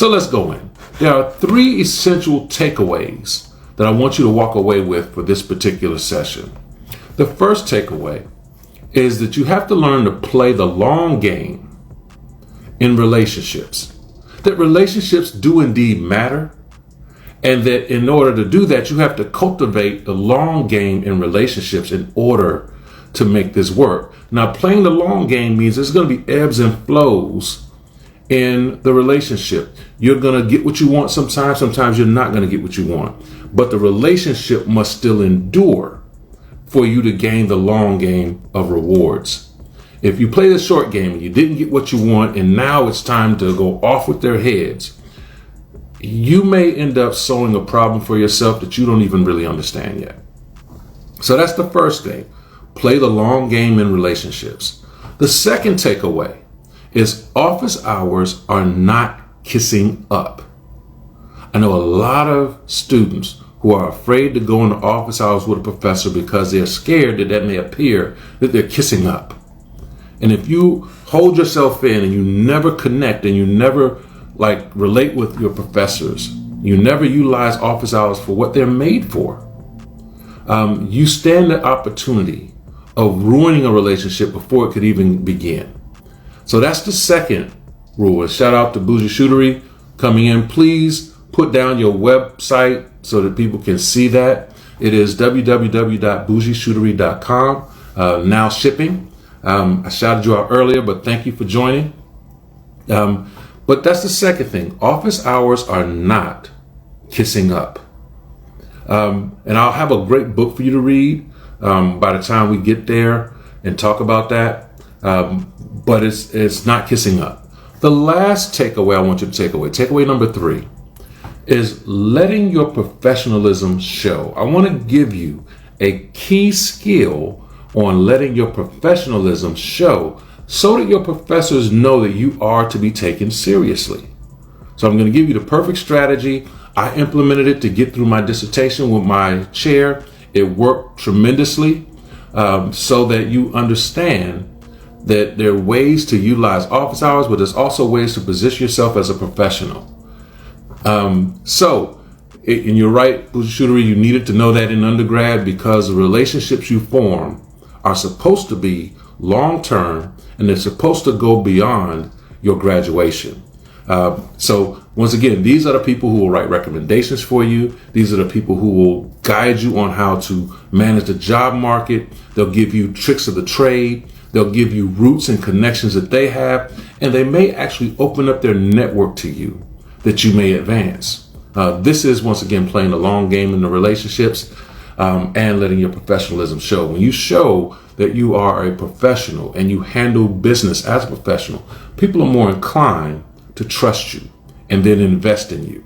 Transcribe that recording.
So let's go in. There are 3 essential takeaways that I want you to walk away with for this particular session. The first takeaway is that you have to learn to play the long game in relationships. That relationships do indeed matter, and that in order to do that, you have to cultivate the long game in relationships in order to make this work. Now, playing the long game means there's going to be ebbs and flows in the relationship. You're going to get what you want sometimes you're not going to get what you want. But the relationship must still endure for you to gain the long game of rewards. If you play the short game and you didn't get what you want and now it's time to go off with their heads, you may end up sowing a problem for yourself that you don't even really understand yet. So that's the first thing. Play the long game in relationships. The second takeaway is office hours are not kissing up. I know a lot of students who are afraid to go into office hours with a professor because they're scared that may appear that they're kissing up. And if you hold yourself in and you never connect and you never relate with your professors, you never utilize office hours for what they're made for, you stand the opportunity of ruining a relationship before it could even begin. So that's the second rule. And shout out to Bougie Shootery coming in. Please put down your website so that people can see that. It is www.bougieshootery.com. Now shipping. I shouted you out earlier, but thank you for joining. But that's the second thing. Office hours are not kissing up. And I'll have a great book for you to read by the time we get there and talk about that. But it's not kissing up. The last takeaway I want you to take away, takeaway number 3, is letting your professionalism show. I want to give you a key skill on letting your professionalism show so that your professors know that you are to be taken seriously. So I'm going to give you the perfect strategy. I implemented it to get through my dissertation with my chair. It worked tremendously, so that you understand that there are ways to utilize office hours, but there's also ways to position yourself as a professional. And you're right, Bougie Shootery, you needed to know that in undergrad because the relationships you form are supposed to be long-term and they're supposed to go beyond your graduation. So once again, these are the people who will write recommendations for you. These are the people who will guide you on how to manage the job market. They'll give you tricks of the trade. They'll give you roots and connections that they have, and they may actually open up their network to you that you may advance. This is, once again, playing the long game in the relationships and letting your professionalism show. When you show that you are a professional and you handle business as a professional, people are more inclined to trust you and then invest in you.